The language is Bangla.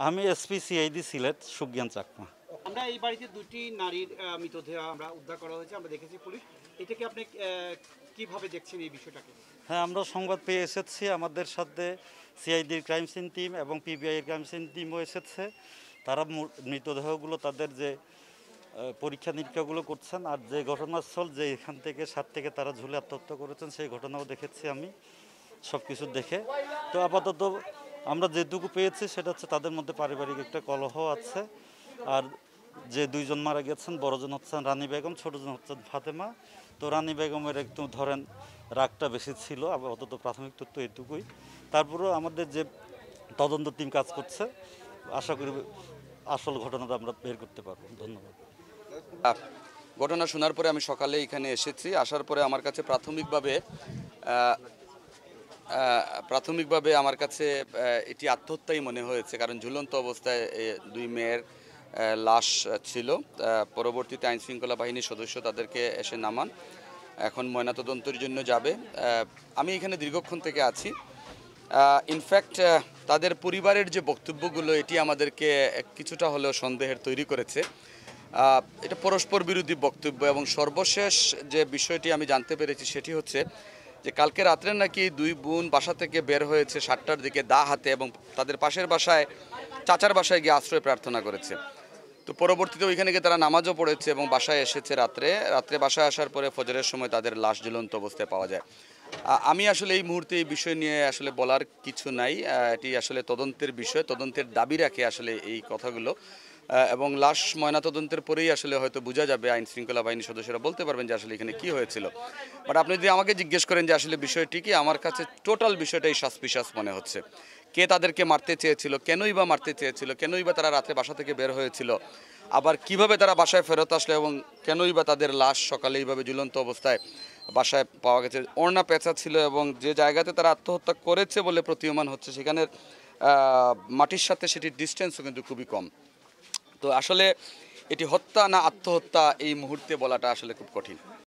আমি এসপি সিআইডি সিলেট সুজ্ঞান চাকমা। আমরা এই বাড়িতে দুটি নারীর মৃতদেহ আমরা উদ্ধার করা হয়েছে, আমরা দেখেছি পুলিশ। এটাকে আপনি কিভাবে দেখছেন এই বিষয়টাকে? হ্যাঁ, আমরা সংবাদ পেয়ে এসেছি। আমাদের সাথে সিআইডির ক্রাইম সিন টিম এবং পিবিআইয়ের ক্রাইম সিন টিমও এসেছে। তারা মৃতদেহগুলো তাদের যে পরীক্ষা নিরীক্ষাগুলো করছেন, আর যে ঘটনাস্থল যে এখান থেকে 7 থেকে তারা ঝুলে আত্মহত্যা করেছেন সেই ঘটনাও দেখেছি আমি সব কিছু দেখে। তো আপাতত আমরা যেটুকু পেয়েছি সেটা হচ্ছে তাদের মধ্যে পারিবারিক একটা কলহ আছে। আর যে দুইজন মারা গেছেন, বড়জন হচ্ছেন রানী বেগম, ছোটজন হচ্ছেন ফাতেমা। তো রানী বেগমের একটু ধরেন রাগটা বেশি ছিল, আপাতত প্রাথমিক তথ্য এটুকুই। তারপরেও আমাদের যে তদন্ত টিম কাজ করছে, আশা করি আসল ঘটনাটা আমরা বের করতে পারবো। ধন্যবাদ। ঘটনা শোনার পরে আমি সকালে এখানে এসেছি। আসার পরে আমার কাছে প্রাথমিকভাবে আমার কাছে এটি আত্মহত্যাই মনে হয়েছে, কারণ ঝুলন্ত অবস্থায় দুই মেয়ের লাশ ছিল। পরবর্তীতে আইনশৃঙ্খলা বাহিনীর সদস্য তাদেরকে এসে নামান, এখন ময়নাতদন্তের জন্য যাবে। আমি এখানে দীর্ঘক্ষণ থেকে আছি। ইনফ্যাক্ট তাদের পরিবারের যে বক্তব্যগুলো, এটি আমাদেরকে কিছুটা হলেও সন্দেহের তৈরি করেছে। এটা পরস্পর বিরোধী বক্তব্য, এবং সর্বশেষ যে বিষয়টি আমি জানতে পেরেছি সেটি হচ্ছে যে কালকে রাত্রে নাকি দুই বোন বাসা থেকে বের হয়েছে 7টার দিকে দা হাতে, এবং তাদের পাশের বাসায় চাচার বাসায় গিয়ে আশ্রয় প্রার্থনা করেছে। তো পরবর্তীতে ওইখানে গিয়ে তারা নামাজও পড়েছে এবং বাসায় এসেছে রাত্রে বাসায় আসার পরে ফজরের সময় তাদের লাশ ঝুলন্ত অবস্থায় পাওয়া যায়। আমি আসলে এই মুহূর্তে এই বিষয় নিয়ে আসলে বলার কিছু নাই। এটি আসলে তদন্তের বিষয়, তদন্তের দাবি রাখে আসলে এই কথাগুলো, এবং লাশ ময়নাতদন্তের পরেই আসলে হয়তো বোঝা যাবে। আইন শৃঙ্খলা বাহিনীর সদস্যরা বলতে পারবেন যে আসলে এখানে কি হয়েছিল। বাট আপনি যদি আমাকে জিজ্ঞেস করেন যে আসলে বিষয়টি কি, আমার কাছে টোটাল বিষয়টাই সাসপিশাস মনে হচ্ছে। কে তাদেরকে মারতে চেয়েছিল, কেনই বা মারতে চেয়েছিল, কেনই বা তারা রাতে বাসা থেকে বের হয়েছিল, আবার কিভাবে তারা বাসায় ফেরত আসলো, এবং কেনই বা তাদের লাশ সকালে এইভাবে ঝুলন্ত অবস্থায় বাসায় পাওয়া গেছে। ওড়না পেঁচা ছিল, এবং যে জায়গাতে তারা আত্মহত্যা করেছে বলে প্রতীয়মান হচ্ছে সেখানের মাটির সাথে সেটির ডিস্টেন্সও কিন্তু খুবই কম। তো আসলে এটি হত্যা না আত্মহত্যা এই মুহূর্তে বলাটা আসলে খুব কঠিন।